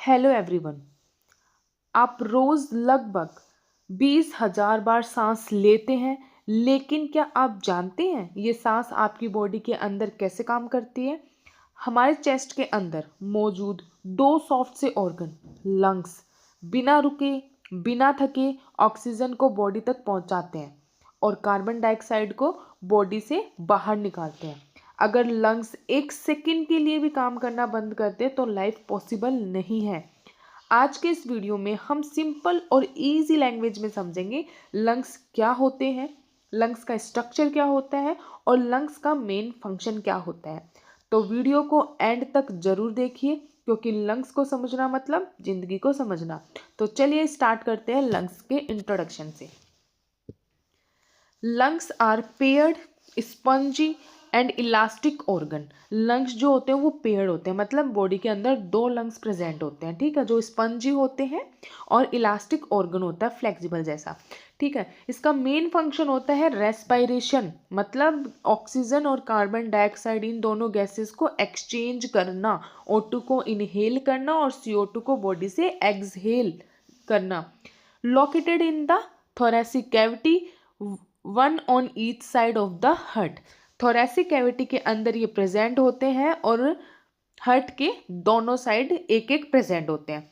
Hello everyone. आप रोज़ लगभग 20,000 बार सांस लेते हैं, लेकिन क्या आप जानते हैं ये सांस आपकी बॉडी के अंदर कैसे काम करती है? हमारे चेस्ट के अंदर मौजूद दो सॉफ्ट से ऑर्गन लंग्स बिना रुके, बिना थके ऑक्सीजन को बॉडी तक पहुंचाते हैं और कार्बन डाइऑक्साइड को बॉडी से बाहर निकालते हैं। अगर लंग्स एक सेकंड के लिए भी काम करना बंद कर दे तो लाइफ पॉसिबल नहीं है। आज के इस वीडियो में हम सिंपल और इजी लैंग्वेज में समझेंगे लंग्स क्या होते हैं, लंग्स का स्ट्रक्चर क्या होता है और लंग्स का मेन फंक्शन क्या होता है। तो वीडियो को एंड तक जरूर देखिए, क्योंकि लंग्स को समझना मतलब जिंदगी को समझना। तो चलिए स्टार्ट करते हैं लंग्स के इंट्रोडक्शन से। Lungs are paired, spongy and elastic organ. Lungs जो होते हैं वो पेयर्ड होते हैं, मतलब बॉडी के अंदर दो लंग्स प्रेजेंट होते हैं, ठीक है, जो स्पंजी होते हैं और इलास्टिक ऑर्गन होता है फ्लेक्सिबल जैसा, ठीक है। इसका मेन फंक्शन होता है रेस्पायरेशन, मतलब ऑक्सीजन और कार्बन डाइऑक्साइड इन दोनों गैसेस को एक्सचेंज करना, O2 को इनहेल करना और CO2 को बॉडी से एक्सहेल करना। Located in the thoracic cavity, one on each side of the heart. Thoracic cavity के अंदर ये प्रेजेंट होते हैं और हार्ट के दोनों साइड एक एक प्रेजेंट होते हैं।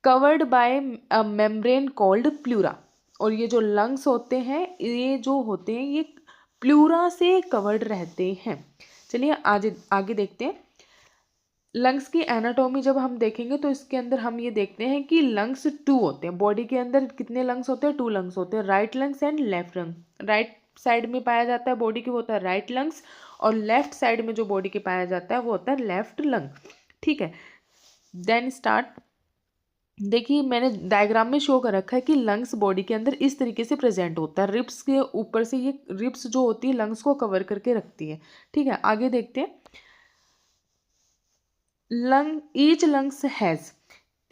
Covered by a membrane called pleura. और ये जो लंग्स होते हैं ये जो होते हैं ये प्लूरा से कवर्ड रहते हैं। चलिए आगे आगे देखते हैं। लंग्स की एनाटॉमी जब हम देखेंगे तो इसके अंदर हम ये देखते हैं कि लंग्स टू होते हैं। बॉडी के अंदर कितने लंग्स होते हैं? 2 लंग्स होते हैं, right lungs and left lung. Right side में पाया जाता है बॉडी के वो होता है राइट लंग्स, और लेफ्ट साइड में जो बॉडी के पाया जाता है वो होता है लेफ्ट लंग, ठीक है। Then start. देखिए मैंने डायग्राम में शो कर रखा है कि लंग्स बॉडी के अंदर इस तरीके से प्रेजेंट होता है। रिब्स के ऊपर से ये रिब्स जो होती है लंग्स को कवर करके रखती है, ठीक है। आगे देखते हैं। Lung each lungs has,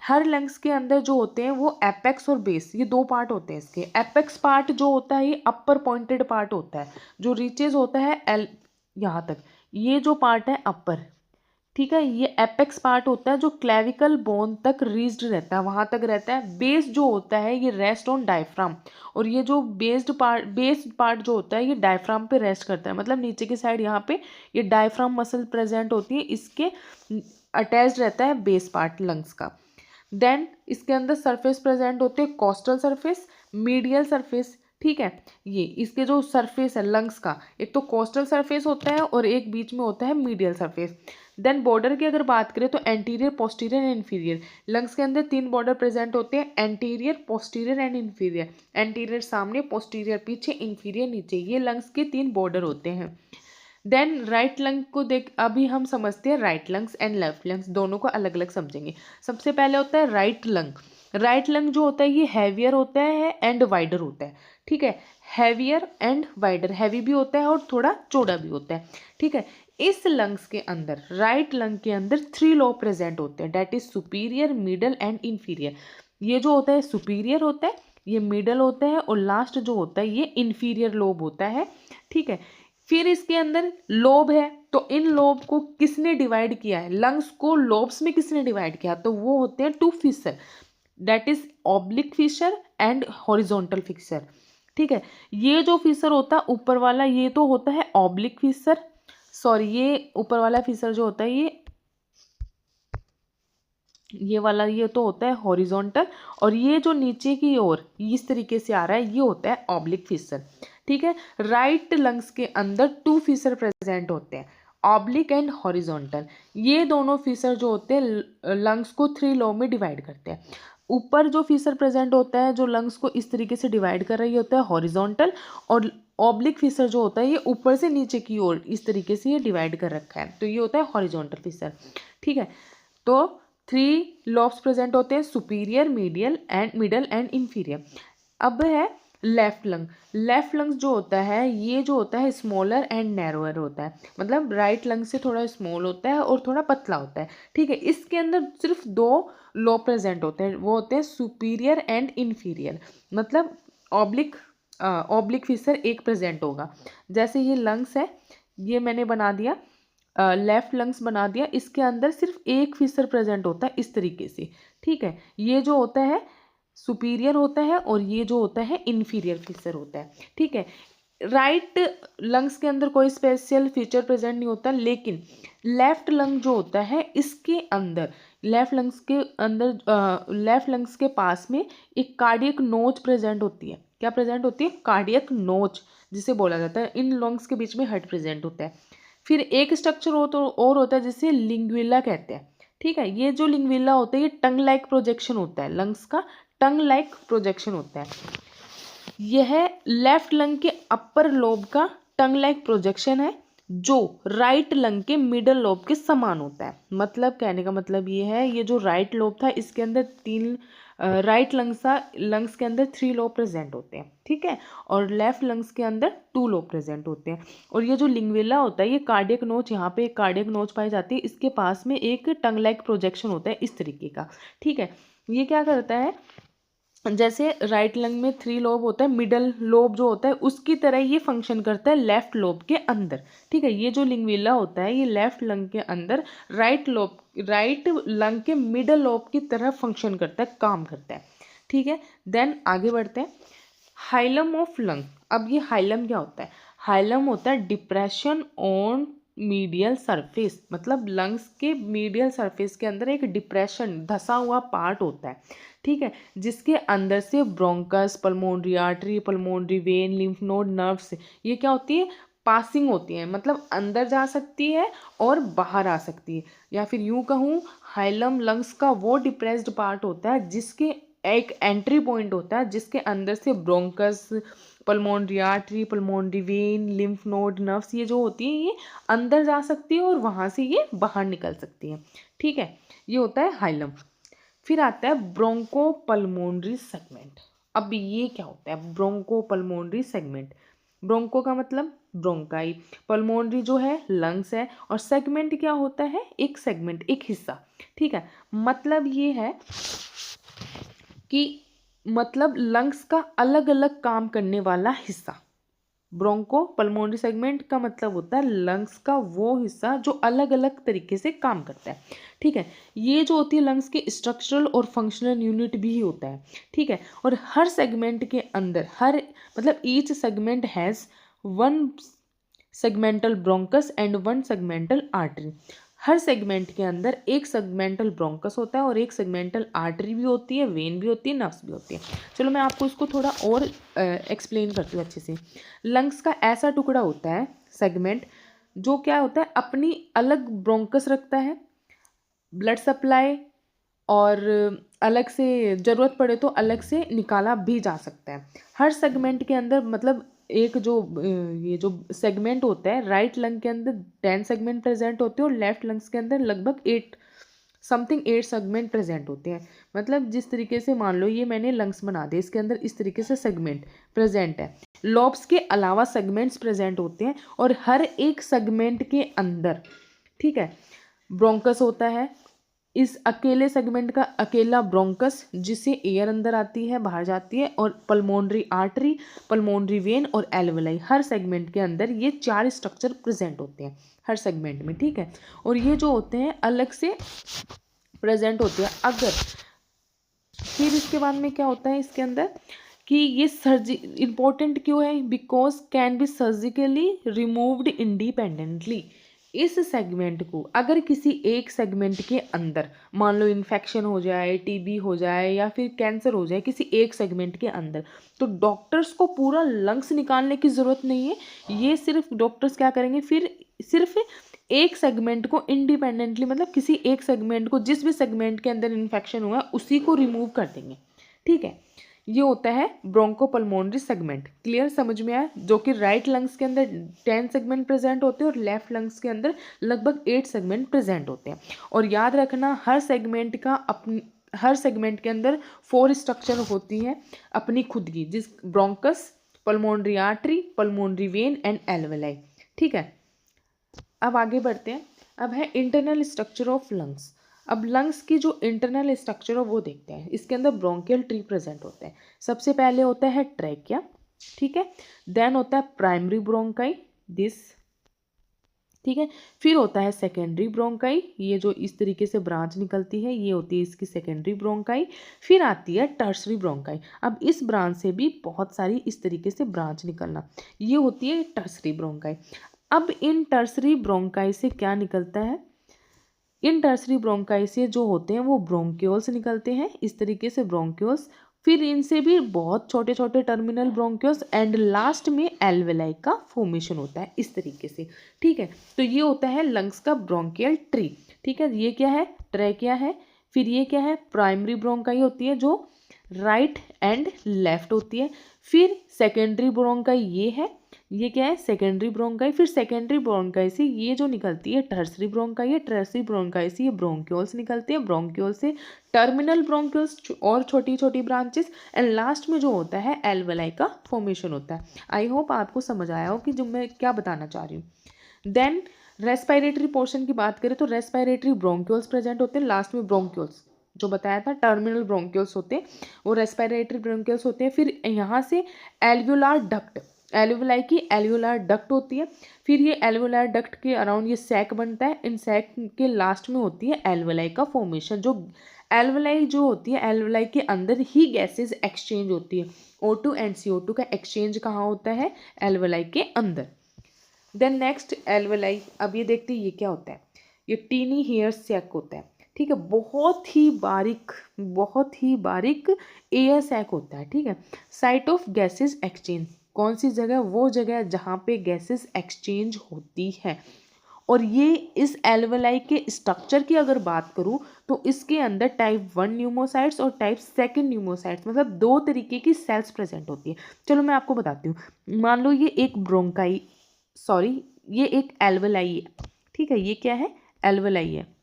her lungs के अंदर जो होते हैं वो एपेक्स और बेस, ये दो पार्ट होते हैं इसके। एपेक्स पार्ट जो होता है ये अपर पॉइंटेड पार्ट होता है, जो रीचेज होता है एल यहाँ तक, ये जो पार्ट है अपर, ठीक है। ये एपेक्स पार्ट होता है जो क्लेविकल बोन तक रीच्ड रहता है, वहां तक रहता है। बेस जो होता है ये रेस्ट ऑन डायफ्राम, और ये जो बेस पार्ट जो होता है ये डायफ्राम पे रेस्ट करता है, मतलब नीचे की साइड यहाँ पे ये डायफ्राम मसल प्रेजेंट होती है, इसके अटैच्ड रहता है बेस पार्ट लंग्स का। देन इसके अंदर सरफेस प्रेजेंट होते हैं, कोस्टल सरफेस, मीडियल सरफेस, ठीक है। ये इसके जो सरफेस है लंग्स का, एक तो कोस्टल सरफेस होता है और एक बीच में होता है मीडियल सरफेस। देन बॉर्डर की अगर बात करें तो anterior, posterior and inferior. Lungs के अंदर 3 बॉर्डर प्रेजेंट होते हैं, anterior, posterior and inferior. Anterior सामने, पोस्टीरियर पीछे, इन्फीरियर नीचे, ये लंग्स के 3 बॉर्डर होते हैं। देन राइट लंग को देख, अभी हम समझते हैं right lungs and left lungs, दोनों को अलग अलग समझेंगे। सबसे पहले होता है राइट लंग। राइट लंग जो होता है ये हैवियर होता है एंड वाइडर होता है, ठीक है। हैवियर एंड वाइडर, हैवी भी होता है और थोड़ा चौड़ा भी होता है, ठीक है। इस लंग्स के अंदर, राइट लंग के अंदर 3 लोब प्रेजेंट होते हैं, that is superior, middle and inferior. ये जो होता है सुपीरियर होता है, ये मिडल होता है और लास्ट जो होता है ये इन्फीरियर लोब होता है, ठीक है। फिर इसके अंदर लोब है, तो इन लोब को किसने डिवाइड किया है? लंग्स को लोब्स में किसने डिवाइड किया? तो वो होते हैं 2 fissure, that is oblique fissure and horizontal fissure, ठीक है। ये जो फिशर होता है ऊपर वाला ये तो होता है ऑब्लिक फिशर, सॉरी ये ऊपर वाला फिशर जो होता है ये वाला ये तो होता है हॉरिजॉन्टल, और ये जो नीचे की ओर इस तरीके से आ रहा है ये होता है ऑब्लिक फिशर, ठीक है। राइट लंग्स के अंदर 2 फिशर प्रेजेंट होते हैं, ऑब्लिक एंड हॉरिजॉन्टल। ये दोनों फिशर जो होते हैं लंग्स को 3 लो में डिवाइड करते हैं। ऊपर जो फिशर प्रेजेंट होता है जो लंग्स को इस तरीके से डिवाइड कर रही होता है हॉरिजॉन्टल, और ऑब्लिक फिशर जो होता है ये ऊपर से नीचे की ओर इस तरीके से ये डिवाइड कर रखा है, तो ये होता है हॉरिजॉन्टल फिशर, ठीक है। तो 3 लॉब्स प्रेजेंट होते हैं, सुपीरियर, मिडल एंड इन्फीरियर। अब है लेफ्ट लंग। लेफ्ट लंग्स जो होता है ये जो होता है स्मॉलर एंड नैरोअर होता है, मतलब राइट लंग से थोड़ा स्मॉल होता है और थोड़ा पतला होता है, ठीक है। इसके अंदर सिर्फ 2 लोब प्रेजेंट होते हैं, वो होते हैं सुपीरियर एंड इन्फीरियर, मतलब ऑब्लिक फिशर एक प्रेजेंट होगा। जैसे ये लंग्स है, ये मैंने बना दिया लेफ्ट लंग्स बना दिया, इसके अंदर सिर्फ एक फीसर प्रेजेंट होता है इस तरीके से, ठीक है। ये जो होता है सुपीरियर होता है और ये जो होता है इन्फीरियर फीसर होता है, ठीक है। राइट लंग्स के अंदर कोई स्पेशल फीचर प्रेजेंट नहीं होता, लेकिन लेफ्ट लंग जो होता है इसके अंदर, लेफ्ट लंग्स के पास में एक कार्डियक नोच प्रेजेंट होती है। क्या प्रेजेंट होती है? कार्डियक नोच, जिसे बोला जाता है। इन लंग्स के बीच में हेड प्रेजेंट होता है। फिर एक स्ट्रक्चर और होता है जिसे लिंगुइला कहते हैं, ठीक है। ये जो लिंगुइला होता है ये टंग लाइक प्रोजेक्शन होता है, लंग्स का टंग लाइक प्रोजेक्शन होता है। यह लेफ्ट लंग के अपर लोब का टंग लाइक प्रोजेक्शन है जो राइट लंग के मिडल लोब के समान होता है। मतलब कहने का मतलब ये है, ये जो राइट लोब था इसके अंदर राइट लंग्स के अंदर 3 लोब प्रेजेंट होते हैं, ठीक है, और लेफ्ट लंग्स के अंदर 2 लोब प्रेजेंट होते हैं। और ये जो लिंगुइला होता है ये कार्डियक नोच, यहाँ पे एक कार्डियक नोच पाई जाती है, इसके पास में एक टंग लाइक प्रोजेक्शन होता है इस तरीके का, ठीक है। ये क्या करता है, जैसे राइट लंग में 3 लोब होता है, मिडल लोब जो होता है उसकी तरह ये फंक्शन करता है लेफ्ट लोब के अंदर, ठीक है। ये जो लिंगुइला होता है ये लेफ्ट लंग के अंदर राइट लंग के मिडल लोब की तरह फंक्शन करता है, काम करता है, ठीक है। देन आगे बढ़ते हैं, हाइलम ऑफ लंग। अब ये हाइलम क्या होता है? हाइलम होता है डिप्रेशन ऑन मीडियल सरफेस, मतलब लंग्स के मीडियल सरफेस के अंदर एक डिप्रेशन, धसा हुआ पार्ट होता है, ठीक है, जिसके अंदर से bronchus, pulmonary artery, pulmonary vein, lymph node, nerves, ये क्या होती है? पासिंग होती है, मतलब अंदर जा सकती है और बाहर आ सकती है। या फिर यूं कहूँ, हाइलम लंग्स का वो डिप्रेस्ड पार्ट होता है जिसके एक एंट्री पॉइंट होता है, जिसके अंदर से bronchus, pulmonary artery, pulmonary vein, lymph node, nerves, ये जो होती है ये अंदर जा सकती है और वहाँ से ये बाहर निकल सकती है, ठीक है। ये होता है हाइलम। फिर आता है ब्रोंको पल्मोनरी सेगमेंट। अब ये क्या होता है ब्रोंको पल्मोनरी सेगमेंट? ब्रोंको का मतलब ब्रोंकाई, पल्मोनरी जो है लंग्स है, और सेगमेंट क्या होता है? एक सेगमेंट, एक हिस्सा, ठीक है। मतलब ये है कि मतलब लंग्स का अलग अलग काम करने वाला हिस्सा। ब्रोंको पल्मोनरी सेगमेंट का मतलब होता है लंग्स का वो हिस्सा जो अलग अलग तरीके से काम करता है, ठीक है। ये जो होती है लंग्स के स्ट्रक्चरल और फंक्शनल यूनिट भी होता है, ठीक है। और हर सेगमेंट के अंदर मतलब each segment has 1 segmental bronchus and 1 segmental artery. Her segment के अंदर एक सेगमेंटल ब्रोंकस होता है और एक सेगमेंटल आर्टरी भी होती है, वेन भी होती है, नर्व्स भी होती है। चलो मैं आपको इसको थोड़ा और एक्सप्लेन करती हूँ अच्छे से। लंग्स का ऐसा टुकड़ा होता है सेगमेंट जो क्या होता है, अपनी अलग ब्रोंकस रखता है, ब्लड सप्लाई, और अलग से ज़रूरत पड़े तो अलग से निकाला भी जा सकता है। हर सेगमेंट के अंदर मतलब एक जो ये जो सेगमेंट होता है, राइट लंग के अंदर 10 सेगमेंट प्रेजेंट होते हैं और लेफ्ट लंग्स के अंदर लगभग 8 सेगमेंट प्रेजेंट होते हैं। मतलब जिस तरीके से मान लो ये मैंने लंग्स बना दिए, इसके अंदर इस तरीके से सेगमेंट प्रेजेंट है, लॉब्स के अलावा सेगमेंट्स प्रेजेंट होते हैं, और हर एक सेगमेंट के अंदर, ठीक है, ब्रोंकस होता है। इस अकेले सेगमेंट का अकेला ब्रोंकस जिससे एयर अंदर आती है, बाहर जाती है, और पल्मोनरी आर्टरी, पल्मोनरी वेन और एल्वेलाई, हर सेगमेंट के अंदर ये 4 स्ट्रक्चर प्रेजेंट होते हैं हर सेगमेंट में, ठीक है। और ये जो होते हैं अलग से प्रेजेंट होते हैं। अगर फिर इसके बाद में क्या होता है इसके अंदर कि ये इम्पोर्टेंट क्यों है? Because can be surgically removed independently. इस सेगमेंट को अगर किसी एक सेगमेंट के अंदर मान लो इन्फेक्शन हो जाए, टीबी हो जाए या फिर कैंसर हो जाए किसी एक सेगमेंट के अंदर, तो डॉक्टर्स को पूरा लंग्स निकालने की ज़रूरत नहीं है। ये सिर्फ डॉक्टर्स क्या करेंगे, फिर सिर्फ एक सेगमेंट को इंडिपेंडेंटली, मतलब किसी एक सेगमेंट को, जिस भी सेगमेंट के अंदर इन्फेक्शन हुआ उसी को रिमूव कर देंगे, ठीक है। ये होता है ब्रोंकोपल्मोनरी सेगमेंट। क्लियर, समझ में आया? जो कि राइट लंग्स के अंदर 10 सेगमेंट प्रेजेंट होते हैं और लेफ्ट लंग्स के अंदर लगभग 8 सेगमेंट प्रेजेंट होते हैं। और याद रखना हर सेगमेंट के अंदर 4 स्ट्रक्चर होती है अपनी खुद की, जिस bronchus, pulmonary artery, pulmonary vein and alveoli, ठीक है। अब आगे बढ़ते हैं। अब है इंटरनल स्ट्रक्चर ऑफ लंग्स। अब लंग्स की जो इंटरनल स्ट्रक्चर है वो देखते हैं। इसके अंदर ब्रोंकियल ट्री प्रेजेंट होते हैं। सबसे पहले होता है ट्रैकिया, ठीक है। देन होता है प्राइमरी ब्रोंकाई, दिस ठीक है। फिर होता है सेकेंडरी ब्रोंकाई, ये जो इस तरीके से ब्रांच निकलती है ये होती है इसकी सेकेंडरी ब्रोंकाई। फिर आती है टर्सरी ब्रोंकाई। अब इस ब्रांच से भी बहुत सारी इस तरीके से ब्रांच निकलना, ये होती है टर्सरी ब्रोंकाई। अब इन टर्सरी ब्रोंकाई से क्या निकलता है, इन टर्सरी ब्रोंकाई से जो होते हैं वो ब्रोंक्यूल्स निकलते हैं, इस तरीके से ब्रोंक्यूल्स। फिर इनसे भी बहुत छोटे छोटे टर्मिनल ब्रोंक्यूल्स एंड लास्ट में एल्वेलाई का फॉर्मेशन होता है इस तरीके से। ठीक है, तो ये होता है लंग्स का ब्रोंकियल ट्री। ठीक है, ये क्या है, ट्रैकिया है। फिर ये क्या है, प्राइमरी ब्रोंकाई होती है जो राइट एंड लेफ्ट होती है। फिर सेकेंडरी ब्रोंकाई ये है, ये क्या है, सेकेंडरी ब्रोंकाई। फिर सेकेंडरी ब्रोंकाई से ये जो निकलती है टर्सरी ब्रोंकाई है, टर्सरी ब्रोंकाई से ये ब्रोंक्यूल्स निकलते हैं, ब्रोंक्यूल से टर्मिनल ब्रोंक्यूल्स और छोटी छोटी ब्रांचेस एंड लास्ट में जो होता है एल्वेलाई का फॉर्मेशन होता है। आई होप आपको समझ आया हो कि जो मैं क्या बताना चाह रही हूँ। देन रेस्पिरेटरी पोर्शन की बात करें तो रेस्पिरेटरी ब्रोंक्यूल्स प्रेजेंट होते हैं, लास्ट में ब्रोंक्यूल्स जो बताया था टर्मिनल ब्रोंक्यूल्स होते हैं वो रेस्पिरेटरी ब्रोंक्यूल्स होते हैं। फिर यहाँ से एल्वुलार डक्ट, एल्वुलाई की एल्वुलार डक्ट होती है। फिर ये एल्वुलार डक्ट के अराउंड ये सैक बनता है, इन सैक के लास्ट में होती है एल्वुलाई का फॉर्मेशन। जो एल्वुलाई जो होती है, एल्वुलाई के अंदर ही गैसेज एक्सचेंज होती है, O2 एंड CO2 का एक्सचेंज कहाँ होता है, एल्वुलाई के अंदर। देन नेक्स्ट एल्वुलाई, अब ये देखते हैं ये क्या होता है, ये टीनी हेयर सैक होता है। ठीक है, बहुत ही बारीक एयर सैक होता है। ठीक है, साइट ऑफ गैसेज एक्सचेंज, कौन सी जगह, वो जगह जहाँ पे गैसेस एक्सचेंज होती है। और ये इस एल्वुलाई के स्ट्रक्चर की अगर बात करूँ तो इसके अंदर टाइप 1 न्यूमोसाइट्स और टाइप 2 न्यूमोसाइट्स, मतलब दो तरीके की सेल्स प्रेजेंट होती है। चलो मैं आपको बताती हूँ। मान लो ये एक ब्रोंकाई, सॉरी ये एक एल्वुलाई है। ठीक है, ये क्या है, एल्वुलाई है।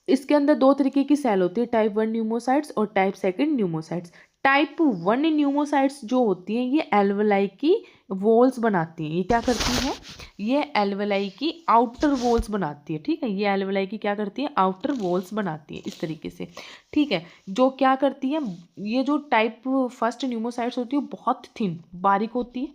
इसके अंदर दो तरीके की सेल होती है, टाइप 1 न्यूमोसाइट्स और टाइप 2 न्यूमोसाइट्स। टाइप 1 न्यूमोसाइट्स जो होती हैं ये एल्वुलाई की वॉल्स बनाती हैं। ये क्या करती हैं, ये एल्वुलाई की आउटर वॉल्स बनाती है। ठीक है, ये एल्वुलाई की क्या करती है, आउटर वॉल्स बनाती है इस तरीके से। ठीक है, जो क्या करती है, ये जो टाइप 1 न्यूमोसाइट्स होती है बहुत थिन बारीक होती है।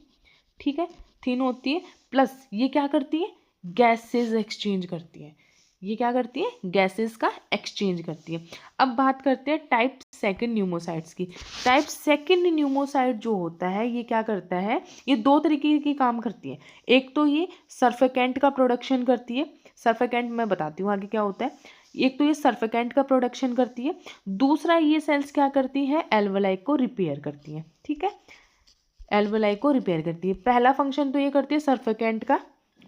ठीक है, थिन होती है, प्लस ये क्या करती है, गैसेज एक्सचेंज करती है। ये क्या करती है, गैसेस का एक्सचेंज करती है। अब बात करते हैं टाइप 2 न्यूमोसाइट्स की। टाइप 2 न्यूमोसाइट जो होता है ये क्या करता है, ये दो तरीके की काम करती है। एक तो ये सर्फेकेंट का प्रोडक्शन करती है, सर्फेकेंट मैं बताती हूँ आगे क्या होता है। एक तो ये सर्फेकेंट का प्रोडक्शन करती है, दूसरा ये सेल्स क्या करती है, एल्वुलाई को रिपेयर करती है। ठीक है, एल्वुलाई को रिपेयर करती है। पहला फंक्शन तो ये करती है सर्फेकेंट का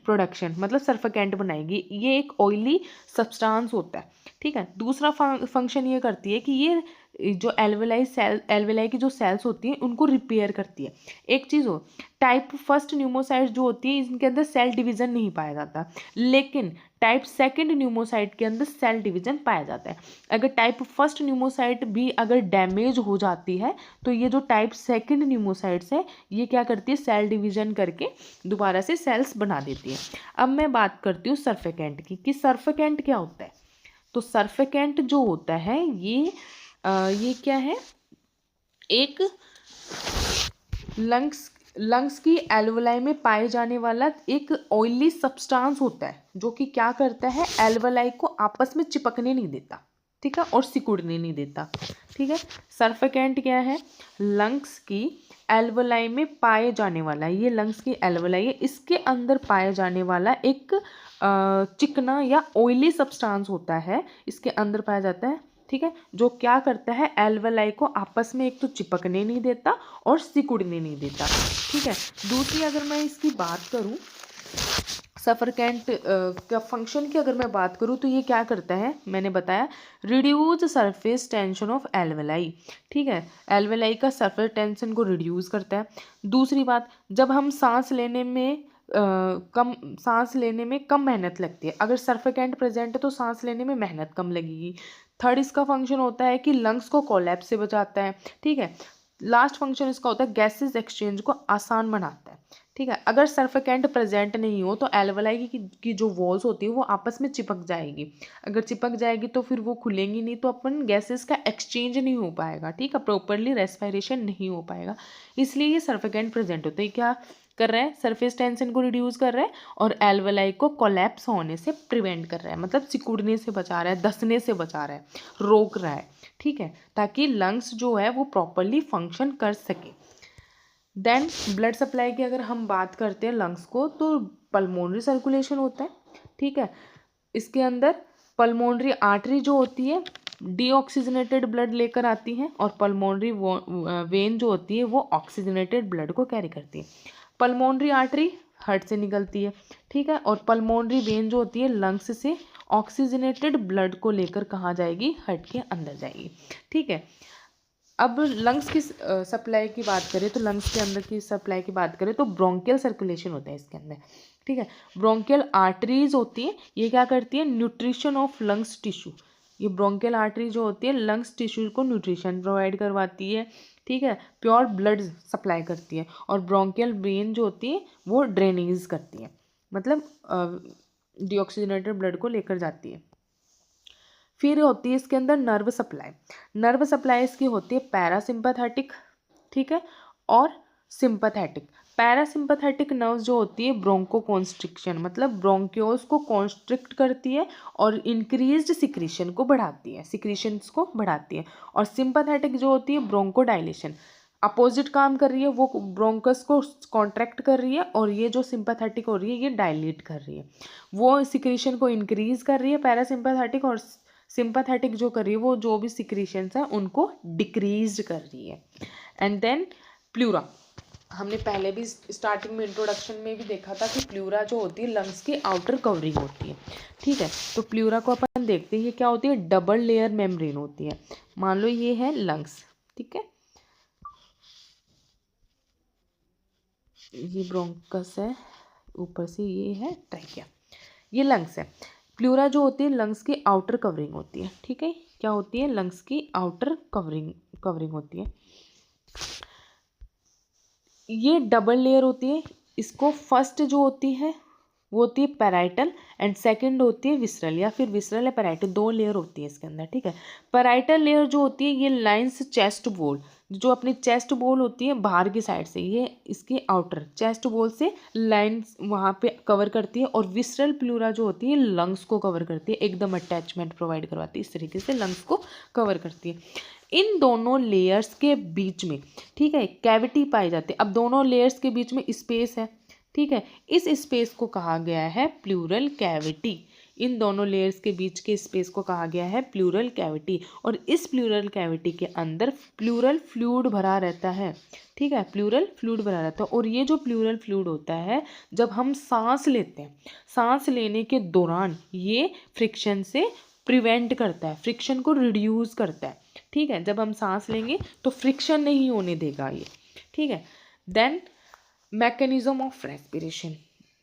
प्रोडक्शन, मतलब सर्फेकेंट बनाएगी, ये एक ऑयली सब्सटेंस होता है। ठीक है, दूसरा फंक्शन ये करती है कि ये जो एल्वुलाई की जो सेल्स होती हैं उनको रिपेयर करती है। एक चीज़ हो, टाइप 1 न्यूमोसाइट जो होती है इनके अंदर सेल डिवीज़न नहीं पाया जाता, लेकिन टाइप 2 न्यूमोसाइट के अंदर सेल डिवीज़न पाया जाता है। अगर टाइप 1 न्यूमोसाइट भी अगर डैमेज हो जाती है तो ये जो टाइप 2 न्यूमोसाइट्स है ये क्या करती है, सेल डिवीज़न करके दोबारा से सेल्स बना देती है। अब मैं बात करती हूँ सर्फेकेंट की, कि सर्फेकेंट क्या होता है। तो सर्फेकेंट जो होता है ये क्या है, एक लंग्स की एल्वुलाई में पाए जाने वाला एक ऑयली सब्सटेंस होता है जो कि क्या करता है, एल्वुलाई को आपस में चिपकने नहीं देता। ठीक है, और सिकुड़ने नहीं देता। ठीक है, सर्फेकेंट क्या है, लंग्स की एल्वुलाई में पाए जाने वाला, ये लंग्स की एल्वुलाई है, इसके अंदर पाए जाने वाला एक चिकना या ऑयली सब्सटेंस होता है, इसके अंदर पाया जाता है। ठीक है, जो क्या करता है, एल्वुलाई को आपस में एक तो चिपकने नहीं देता और सिकुड़ने नहीं देता। ठीक है, दूसरी अगर मैं इसकी बात करूं सर्फेकेंट का फंक्शन की अगर मैं बात करूं तो ये क्या करता है, मैंने बताया reduce surface tension of alveoli. ठीक है, एल्वुलाई का सरफेस टेंशन को रिड्यूस करता है। दूसरी बात, जब हम सांस लेने में कम मेहनत लगती है, अगर सर्फेकेंट प्रेजेंट है तो सांस लेने में मेहनत कम लगेगी। थर्ड इसका फंक्शन होता है कि लंग्स को कोलैप्स से बचाता है। ठीक है, लास्ट फंक्शन इसका होता है गैसेस एक्सचेंज को आसान बनाता है। ठीक है, अगर सर्फेकेंट प्रेजेंट नहीं हो तो एल्वुलाई की जो वॉल्स होती है वो आपस में चिपक जाएगी। अगर चिपक जाएगी तो फिर वो खुलेंगी नहीं, तो अपन गैसेस का एक्सचेंज नहीं हो पाएगा। ठीक है, प्रॉपरली रेस्पिरेशन नहीं हो पाएगा, इसलिए ये सर्फेकेंट प्रेजेंट होता है। क्या कर रहा है, सरफेस टेंशन को रिड्यूस कर रहा है और एल्वेलाई को कोलैप्स होने से प्रिवेंट कर रहा है, मतलब सिकुड़ने से बचा रहा है, धंसने से बचा रहा है, रोक रहा है, ठीक है, ताकि लंग्स जो है वो प्रॉपरली फंक्शन कर सके। देन ब्लड सप्लाई की अगर हम बात करते हैं लंग्स को, तो पल्मोनरी सर्कुलेशन होता है, ठीक है। इसके अंदर पल्मोनरी आर्टरी जो होती है डीऑक्सीजनेटेड ब्लड लेकर आती है और पल्मोनरी वेन जो होती है वो ऑक्सीजनेटेड ब्लड को कैरी करती है। पल्मोनरी आर्टरी हार्ट से निकलती है, ठीक है, और पल्मोनरी वेन जो होती है लंग्स से ऑक्सीजनेटेड ब्लड को लेकर कहाँ जाएगी, हार्ट के अंदर जाएगी, ठीक है। अब लंग्स की सप्लाई की बात करें तो लंग्स के अंदर की सप्लाई की बात करें तो ब्रोंकियल सर्कुलेशन होता है इसके अंदर, ठीक है। ब्रोंकियल आर्टरीज होती है, ये क्या करती है, न्यूट्रिशन ऑफ लंग्स टिश्यू। ये ब्रोंकियल आर्टरी जो होती है लंग्स टिश्यू को न्यूट्रिशन प्रोवाइड करवाती है, ठीक है, प्योर ब्लड सप्लाई करती है। और ब्रोंकियल वेन जो होती है वो ड्रेनेज करती है, मतलब डीऑक्सीजनेटेड ब्लड को लेकर जाती है। फिर होती है इसके अंदर नर्व सप्लाई। नर्व सप्लाई इसकी होती है पैरासिम्पैथेटिक, ठीक है, और सिंपैथेटिक। पैरासिम्पैथेटिक नर्व जो होती है ब्रोंको कॉन्स्ट्रिक्शन, मतलब ब्रोंक्योल्स को कॉन्स्ट्रिक्ट करती है और इंक्रीज्ड सिक्रीशन को बढ़ाती है, सिक्रीशंस को बढ़ाती है। और सिंपैथेटिक जो होती है ब्रोंको डायलेशन, अपोजिट काम कर रही है, वो ब्रोंकस को कॉन्ट्रैक्ट कर रही है और ये जो सिंपैथेटिक हो रही है ये डायलेट कर रही है, वो सिक्रीशन को इंक्रीज कर रही है पैरासिम्पैथेटिक, और सिंपैथेटिक जो कर रही है वो जो भी सिक्रीशंस हैं उनको डिक्रीज कर रही है। एंड देन प्लूरा, हमने पहले भी स्टार्टिंग में इंट्रोडक्शन में भी देखा था कि प्लूरा जो होती है लंग्स की आउटर कवरिंग होती है, ठीक है। तो प्लूरा को अपन देखते हैं ये क्या होती है, डबल लेयर मेम्ब्रेन होती है। मान लो ये है लंग्स, ठीक है, ये ब्रोंकस है, ऊपर से ये है ट्रैकिया, ये लंग्स है। प्लूरा जो होती है लंग्स की आउटर कवरिंग होती है, ठीक है, क्या होती है, लंग्स की आउटर कवरिंग होती है। ये डबल लेयर होती है, इसको फर्स्ट जो होती है वो होती है पैराइटल एंड सेकंड होती है विसरल, या फिर विसरल या पैराइटल, दो लेयर होती है इसके अंदर, ठीक है। पैराइटल लेयर जो होती है ये लाइंस चेस्ट बोल, जो अपनी चेस्ट बोल होती है बाहर की साइड से, ये इसके आउटर चेस्ट बोल से लाइंस वहाँ पे कवर करती है। और विसरल प्लूरा जो होती है लंग्स को कवर करती है, एकदम अटैचमेंट प्रोवाइड करवाती है, इस तरीके से लंग्स को कवर करती है। इन दोनों लेयर्स के बीच में, ठीक है, कैविटी पाई जाती है। अब दोनों लेयर्स के बीच में स्पेस है, ठीक है, इस स्पेस को कहा गया है प्लूरल कैविटी। इन दोनों लेयर्स के बीच के स्पेस को कहा गया है प्लूरल कैविटी। और इस प्लूरल कैविटी के अंदर प्लूरल फ्लूइड भरा रहता है, ठीक है, प्लूरल फ्लूइड भरा रहता है। और ये जो प्लूरल फ्लूइड होता है जब हम सांस लेते हैं, सांस लेने के दौरान ये फ्रिक्शन से प्रिवेंट करता है, फ्रिक्शन को रिड्यूस करता है, ठीक है। जब हम सांस लेंगे तो फ्रिक्शन नहीं होने देगा ये, ठीक है। देन मैकेनिज्म ऑफ रेस्पिरेशन,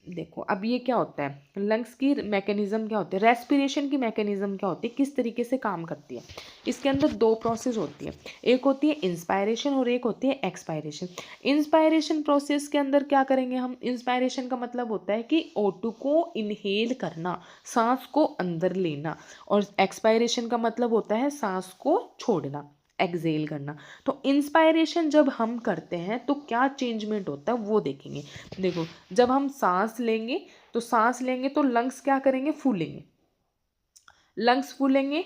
देखो अब ये क्या होता है, लंग्स की मैकेनिज्म क्या होती है, रेस्पिरेशन की मैकेनिज्म क्या होती है, किस तरीके से काम करती है। इसके अंदर दो प्रोसेस होती है, एक होती है इंस्पायरेशन और एक होती है एक्सपायरेशन। इंस्पायरेशन प्रोसेस के अंदर क्या करेंगे हम, इंस्पायरेशन का मतलब होता है कि O2 को इनहेल करना, सांस को अंदर लेना, और एक्सपायरेशन का मतलब होता है सांस को छोड़ना, एक्सेल करना। तो इंस्पायरेशन जब हम करते हैं तो क्या चेंजमेंट होता है वो देखेंगे। देखो जब हम सांस लेंगे तो लंग्स क्या करेंगे, फूलेंगे, लंग्स फूलेंगे।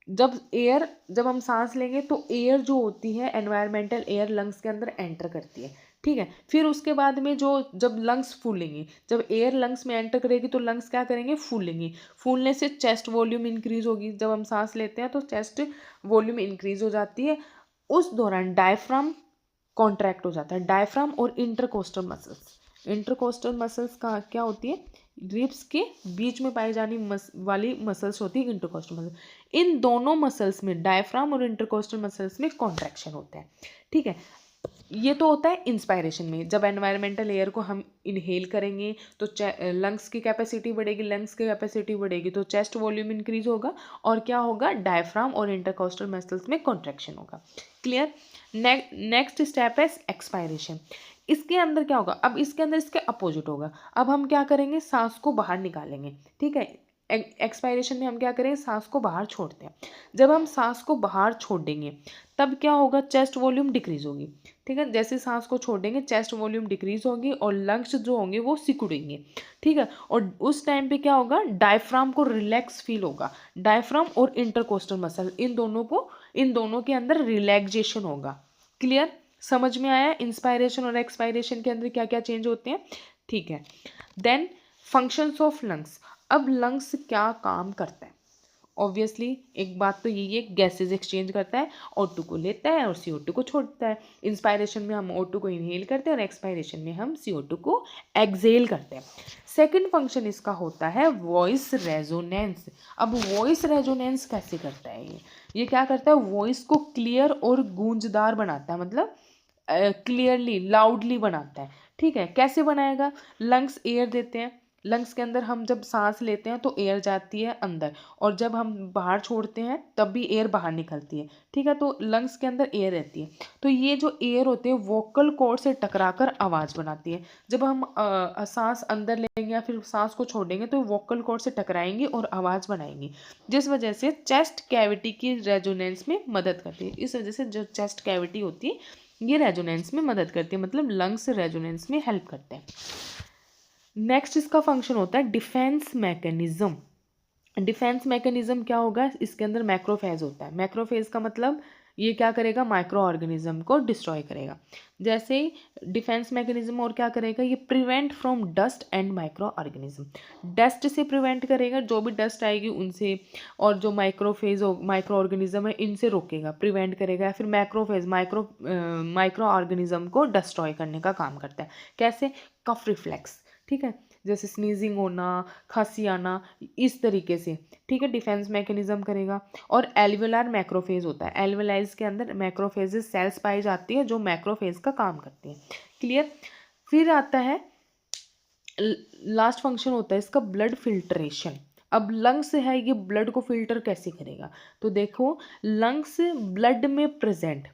जब हम सांस लेंगे तो एयर जो होती है एनवायरमेंटल एयर लंग्स के अंदर एंटर करती है, ठीक है। फिर उसके बाद में जब लंग्स फूलेंगे, जब एयर लंग्स में एंटर करेगी तो लंग्स क्या करेंगे, फूलेंगे। फूलने से चेस्ट वॉल्यूम इंक्रीज होगी, जब हम सांस लेते हैं तो चेस्ट वॉल्यूम इंक्रीज हो जाती है। उस दौरान डायफ्राम कॉन्ट्रैक्ट हो जाता है, डायफ्राम और इंटरकोस्टल मसल्स का क्या होती है, रिब्स के बीच में पाई जाने वाली मसल्स होती है इंटरकोस्टल मसल्स। इन दोनों मसल्स में, डायफ्राम और इंटरकोस्टल मसल्स में कॉन्ट्रैक्शन होता है, ठीक है। ये तो होता है इंस्पायरेशन में, जब एनवायरमेंटल एयर को हम इनहेल करेंगे तो लंग्स की कैपेसिटी बढ़ेगी, लंग्स की कैपेसिटी बढ़ेगी तो चेस्ट वॉल्यूम इंक्रीज होगा, और क्या होगा, डायफ्राम और इंटरकोस्टल मसल्स में कॉन्ट्रैक्शन होगा। क्लियर। नेक्स्ट स्टेप है एक्सपायरेशन। इसके अंदर क्या होगा, अब इसके अंदर इसके अपोजिट होगा। अब हम क्या करेंगे, सांस को बाहर निकालेंगे, ठीक है, एक्सपायरेशन में हम क्या करें, सांस को बाहर छोड़ते हैं। जब हम सांस को बाहर छोड़ेंगे तब क्या होगा, चेस्ट वॉल्यूम डिक्रीज होगी। ठीक है, जैसे सांस को छोड़ेंगे चेस्ट वॉल्यूम डिक्रीज होगी और लंग्स जो होंगे वो सिकुड़ेंगे। ठीक है, और उस टाइम पे क्या होगा, डायफ्राम को रिलैक्स फील होगा। डायफ्राम और इंटरकोस्टल मसल, इन दोनों के अंदर रिलैक्सेशन होगा। क्लियर, समझ में आया इंस्पायरेशन और एक्सपायरेशन के अंदर क्या क्या चेंज होते हैं। ठीक है, देन फंक्शंस ऑफ लंग्स। अब लंग्स क्या काम करता है, ऑब्वियसली एक बात तो यही है, गैसेज एक्सचेंज करता है, O2 को लेता है और CO2 को छोड़ता है। इंस्पायरेशन में हम O2 को इनहेल करते हैं और एक्सपायरेशन में हम CO2 को एक्सहेल करते हैं। सेकंड फंक्शन इसका होता है वॉइस रेजोनेंस। अब वॉइस रेजोनेंस कैसे करता है, ये क्या करता है, वॉइस को क्लियर और गूंजदार बनाता है, मतलब क्लियरली लाउडली बनाता है। ठीक है, कैसे बनाएगा, लंग्स एयर देते हैं, लंग्स के अंदर हम जब सांस लेते हैं तो एयर जाती है अंदर, और जब हम बाहर छोड़ते हैं तब भी एयर बाहर निकलती है। ठीक है, तो लंग्स के अंदर एयर रहती है, तो ये जो एयर होते हैं वोकल कॉर्ड से टकराकर आवाज़ बनाती है। जब हम सांस अंदर लेंगे या फिर सांस को छोड़ेंगे तो वोकल कॉर्ड से टकराएंगे और आवाज़ बनाएंगी, जिस वजह से चेस्ट कैविटी की रेजोनेंस में मदद करती है। इस वजह से जो चेस्ट कैविटी होती है ये रेजोनेंस में मदद करती है, मतलब लंग्स रेजोनेंस में हेल्प करते हैं। नेक्स्ट इसका फंक्शन होता है डिफेंस मैकेनिज्म। डिफेंस मैकेनिज्म क्या होगा, इसके अंदर मैक्रोफेज होता है। मैक्रोफेज का मतलब ये क्या करेगा, माइक्रो ऑर्गेनिज्म को डिस्ट्रॉय करेगा। जैसे डिफेंस मैकेनिज्म और क्या करेगा, ये prevent from dust and micro organism. Dust से प्रिवेंट करेगा, जो भी डस्ट आएगी उनसे, और जो माइक्रो ऑर्गेनिज्म है इनसे रोकेगा, प्रिवेंट करेगा। या फिर मैक्रोफेज माइक्रो ऑर्गेनिज्म को डिस्ट्रॉय करने का काम करता है। कैसे, कफ रिफ्लेक्स, ठीक है, जैसे स्नीजिंग होना, खांसी आना, इस तरीके से। ठीक है, डिफेंस मैकेनिज्म करेगा। और एल्वेोलार मैक्रोफेज होता है, एल्वेलाइज के अंदर मैक्रोफेजेस सेल्स पाई जाती है जो मैक्रोफेज का काम करती है। क्लियर, फिर आता है लास्ट फंक्शन होता है इसका ब्लड फिल्ट्रेशन। अब लंग्स है, ये ब्लड को फिल्टर कैसे करेगा, तो देखो लंग्स ब्लड में प्रेजेंट,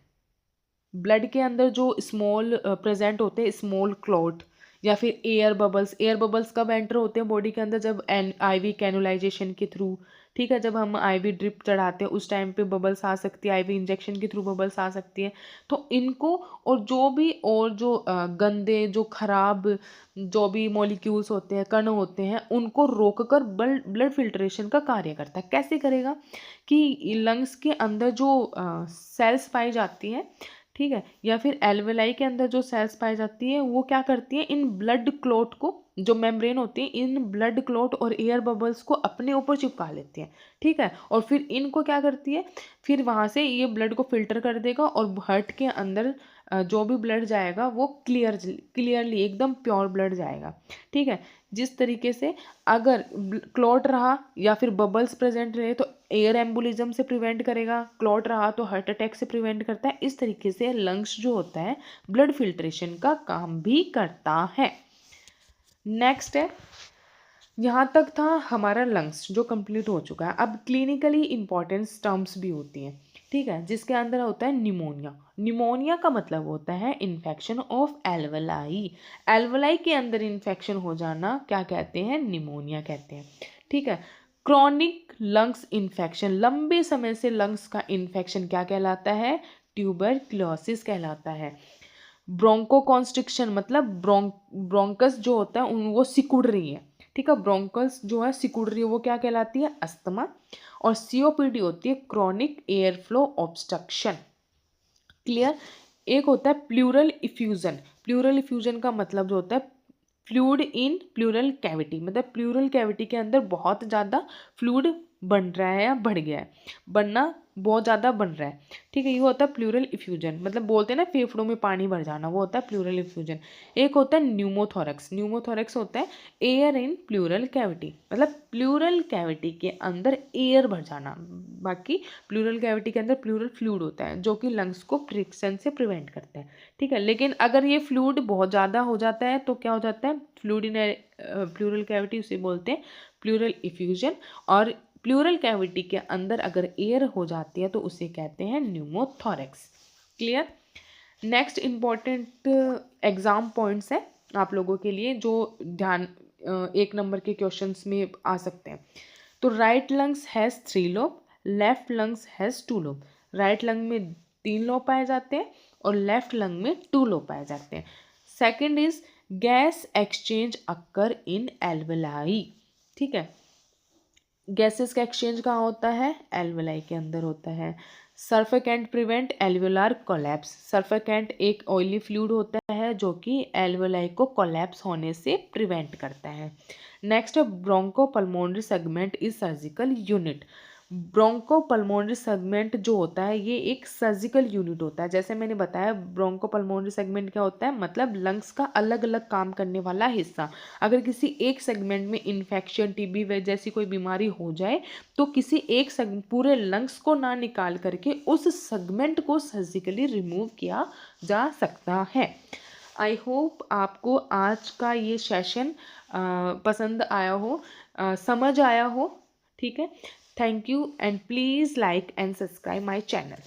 ब्लड के अंदर जो स्मॉल प्रेजेंट होते हैं स्मॉल क्लॉट या फिर एयर बबल्स कब एंटर होते हैं बॉडी के अंदर, जब आईवी कैनुलाइजेशन के थ्रू। ठीक है, जब हम आईवी ड्रिप चढ़ाते हैं उस टाइम पे बबल्स आ सकती है, आईवी इंजेक्शन के थ्रू बबल्स आ सकती है। तो इनको और जो गंदे, जो खराब जो भी मॉलिक्यूल्स होते हैं, कण होते हैं, उनको रोककर ब्लड फिल्ट्रेशन का कार्य करता है। कैसे करेगा कि लंग्स के अंदर जो सेल्स पाई जाती हैं, ठीक है, या फिर एल्वेलाई के अंदर जो सेल्स पाई जाती है वो क्या करती है, इन ब्लड क्लॉट को, जो मेम्ब्रेन होती है, इन ब्लड क्लॉट और एयर बबल्स को अपने ऊपर चिपका लेती है। ठीक है, और फिर इनको क्या करती है, फिर वहाँ से ये ब्लड को फिल्टर कर देगा और हार्ट के अंदर जो भी ब्लड जाएगा वो क्लियरली एकदम प्योर ब्लड जाएगा। ठीक है, जिस तरीके से अगर क्लॉट रहा या फिर बबल्स प्रेजेंट रहे तो एयर एम्बोलिज्म से प्रिवेंट करेगा, क्लॉट रहा तो हार्ट अटैक से प्रिवेंट करता है। इस तरीके से लंग्स जो होता है ब्लड फिल्ट्रेशन का काम भी करता है। नेक्स्ट है, यहाँ तक था हमारा लंग्स जो कंप्लीट हो चुका है। अब क्लिनिकली इंपॉर्टेंस टर्म्स भी होती हैं, ठीक है, जिसके अंदर होता है निमोनिया। निमोनिया का मतलब होता है इन्फेक्शन ऑफ एल्वेलाई। एल्वेलाई के अंदर इन्फेक्शन हो जाना क्या कहते हैं, निमोनिया कहते हैं। ठीक है, क्रॉनिक लंग्स इन्फेक्शन, लंबे समय से लंग्स का इन्फेक्शन क्या कहलाता है, ट्यूबरक्लोसिस कहलाता है। ब्रोंकोकॉन्स्ट्रिक्शन मतलब ब्रोंकस जो होता है वो सिकुड़ रही है। ठीक है, ब्रोंकस जो है सिकुड़ रही है वो क्या कहलाती है, अस्थमा। और सीओपीडी होती है chronic air flow obstruction. Clear, एक होता है प्लूरल इफ्यूजन। प्लूरल इफ्यूजन का मतलब जो होता है फ्लूइड इन प्लूरल कैविटी, मतलब प्लूरल कैविटी के अंदर बहुत ज़्यादा फ्लूइड बन रहा है या बढ़ गया है, बनना बहुत ज़्यादा बन रहा है। ठीक है, ये होता है प्लूरल इफ्यूजन, मतलब बोलते हैं ना फेफड़ों में पानी भर जाना, वो होता है प्लूरल इफ्यूजन। एक होता है न्यूमोथोरक्स। न्यूमोथोरक्स होता है एयर इन प्लूरल कैविटी, मतलब प्लूरल कैविटी के अंदर एयर भर जाना। बाकी प्लूरल कैविटी के अंदर प्लूरल फ्लूइड होता है जो कि लंग्स को फ्रिक्शन से प्रिवेंट करता है। ठीक है, लेकिन अगर ये फ्लूइड बहुत ज़्यादा हो जाता है तो क्या हो जाता है, फ्लूइड इन प्लूरल कैविटी, उसे बोलते हैं प्लूरल इफ्यूजन। और प्लूरल कैविटी के अंदर अगर एयर हो जाती है तो उसे कहते हैं pneumothorax. Clear, next important exam points है आप लोगों के लिए जो ध्यान 1 नंबर के क्वेश्चंस में आ सकते हैं। तो right lungs has 3 lobe, left lungs has 2 lobe. Right lung में 3 लोब पाए जाते हैं और लेफ्ट लंग में 2 लोब पाए जाते हैं। Second is gas exchange occur in alveoli. ठीक है, गैसेस का एक्सचेंज कहाँ होता है? एल्वेलाई के अंदर होता है। सर्फेकेंट प्रिवेंट एल्वेोलार कोलैप्स। सर्फेकेंट एक ऑयली फ्लूइड होता है जो कि एल्वेलाई को कोलैप्स होने से प्रिवेंट करता है। नेक्स्ट है bronchopulmonary segment is surgical unit. Bronchopulmonary segment जो होता है ये एक सर्जिकल यूनिट होता है। जैसे मैंने बताया ब्रोंकोपल्मोनरी सेगमेंट क्या होता है, मतलब लंग्स का अलग अलग काम करने वाला हिस्सा। अगर किसी एक सेगमेंट में इन्फेक्शन, टीबी व जैसी कोई बीमारी हो जाए तो किसी एक पूरे लंग्स को ना निकाल करके उस सेगमेंट को सर्जिकली रिमूव किया जा सकता है। आई होप आपको आज का ये सेशन पसंद आया हो, समझ आया हो। ठीक है, thank you and please like and subscribe my channel.